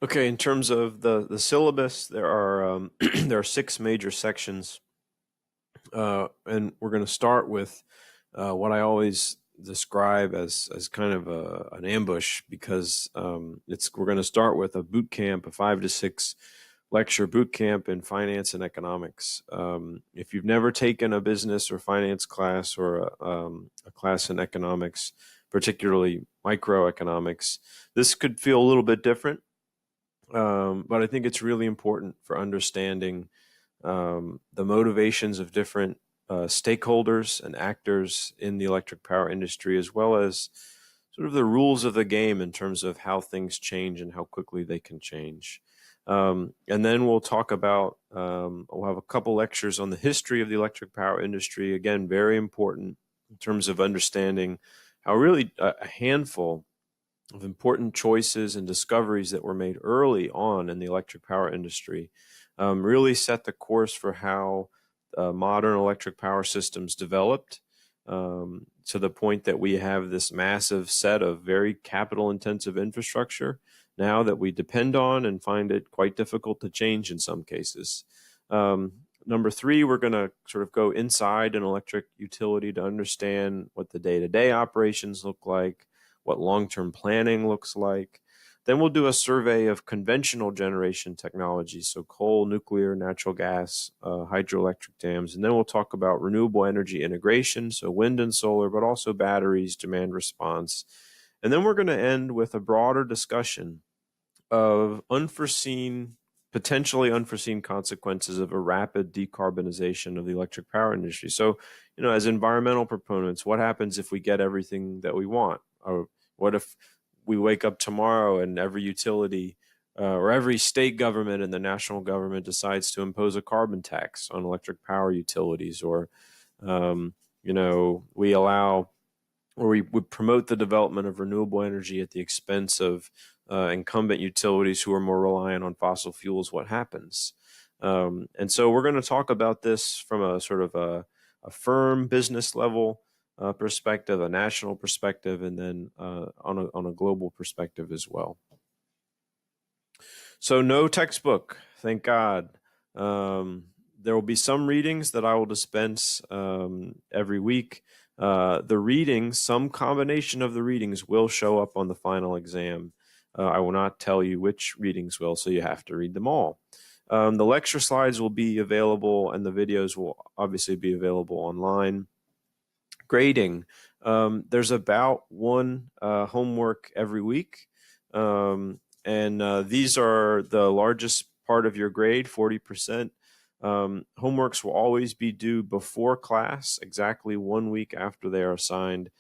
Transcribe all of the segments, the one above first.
Okay, in terms of the syllabus, there are there are six major sections, and we're going to start with what I always describe as kind of an ambush because we're going to start with a boot camp, a 5 to 6 lecture boot camp in finance and economics. If you've never taken a business or finance class or a class in economics, particularly microeconomics, this could feel a little bit different. But I think it's really important for understanding the motivations of different stakeholders and actors in the electric power industry, as well as sort of the rules of the game in terms of how things change and how quickly they can change. And then we'll talk about, we'll have a couple lectures on the history of the electric power industry. Again, very important in terms of understanding how really a handful of important choices and discoveries that were made early on in the electric power industry really set the course for how modern electric power systems developed, to the point that we have this massive set of very capital intensive infrastructure now that we depend on and find it quite difficult to change in some cases. Number three, we're going to sort of go inside an electric utility to understand what the day-to-day operations look like, what long-term planning looks like. Then we'll do a survey of conventional generation technologies, so coal, nuclear, natural gas, hydroelectric dams. And then we'll talk about renewable energy integration, so wind and solar, but also batteries, demand response. And then we're going to end with a broader discussion of potentially unforeseen consequences of a rapid decarbonization of the electric power industry. So, as environmental proponents, what happens if we get everything that we want? Or what if we wake up tomorrow and every utility or every state government and the national government decides to impose a carbon tax on electric power utilities, or we allow or we would promote the development of renewable energy at the expense of incumbent utilities who are more reliant on fossil fuels? What happens? And so we're going to talk about this from a sort of a firm business level perspective, a national perspective, and then on a global perspective as well. So no textbook, thank God. There will be some readings that I will dispense every week. The readings, some combination of the readings will show up on the final exam. I will not tell you which readings will, so you have to read them all. The lecture slides will be available, and the videos will obviously be available online. Grading. There's about one homework every week, and these are the largest part of your grade, 40%. Homeworks will always be due before class, exactly 1 week after they are assigned.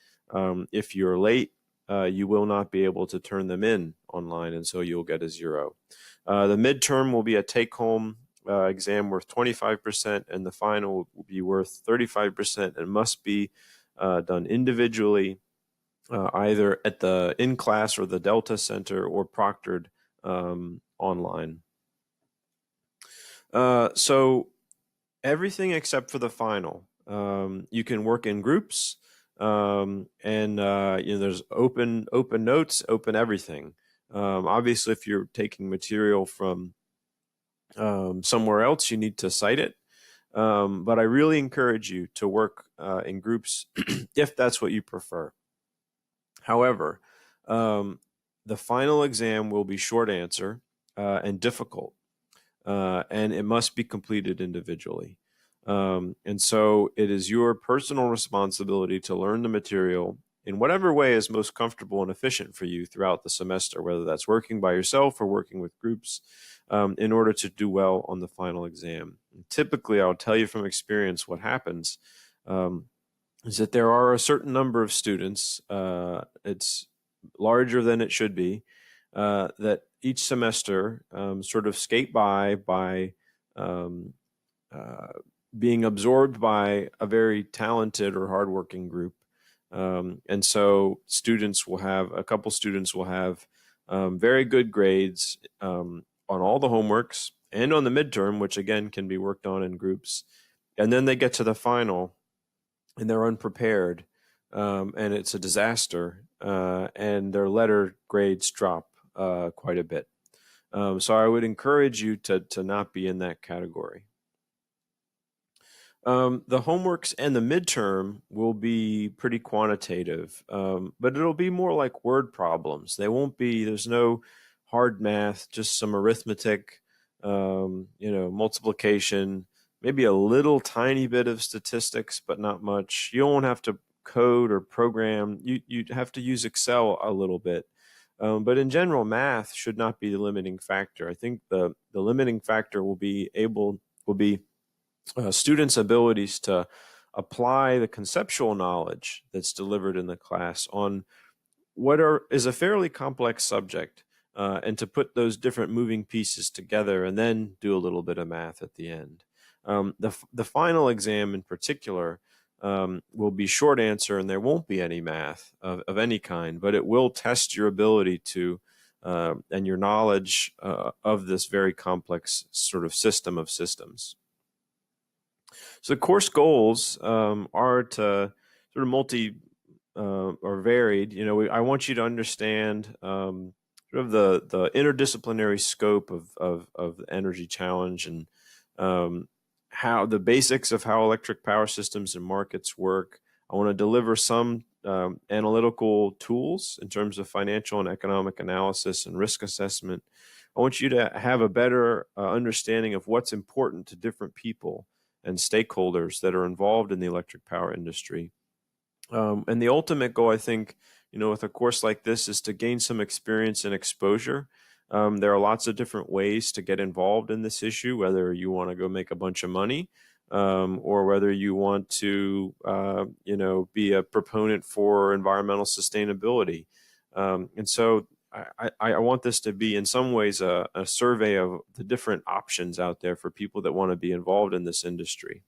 If you're late, you will not be able to turn them in online, and so you'll get a 0. The midterm will be a take-home exam worth 25%, and the final will be worth 35% and must be done individually, either at the in-class or the Delta Center, or proctored online. So everything except for the final. You can work in groups, and there's open notes, open everything. Obviously, if you're taking material from somewhere else, you need to cite it. But I really encourage you to work in groups if that's what you prefer. However, the final exam will be short answer and difficult. And it must be completed individually. And so it is your personal responsibility to learn the material in whatever way is most comfortable and efficient for you throughout the semester, whether that's working by yourself or working with groups, in order to do well on the final exam. And typically, I'll tell you from experience what happens is that there are a certain number of students, it's larger than it should be, that each semester sort of skate by being absorbed by a very talented or hardworking group. And so a couple students will have very good grades on all the homeworks and on the midterm, which again can be worked on in groups. And then they get to the final and they're unprepared, and it's a disaster, and their letter grades drop quite a bit. So I would encourage you to not be in that category. The homeworks and the midterm will be pretty quantitative, but it'll be more like word problems. There's no hard math, just some arithmetic, multiplication, maybe a little tiny bit of statistics, but not much. You won't have to code or program. You'd have to use Excel a little bit. But in general, math should not be the limiting factor. I think the limiting factor will be students' abilities to apply the conceptual knowledge that's delivered in the class on is a fairly complex subject, and to put those different moving pieces together and then do a little bit of math at the end. The final exam in particular will be short answer, and there won't be any math of any kind, but it will test your ability to and your knowledge of this very complex sort of system of systems. So the course goals are to sort of or varied. I want you to understand sort of the interdisciplinary scope of the energy challenge, and how the basics of how electric power systems and markets work. I want to deliver some analytical tools in terms of financial and economic analysis and risk assessment. I want you to have a better understanding of what's important to different people and stakeholders that are involved in the electric power industry. And the ultimate goal, I think, with a course like this, is to gain some experience and exposure. There are lots of different ways to get involved in this issue, whether you want to go make a bunch of money, or whether you want to, be a proponent for environmental sustainability. And so I want this to be in some ways a survey of the different options out there for people that want to be involved in this industry.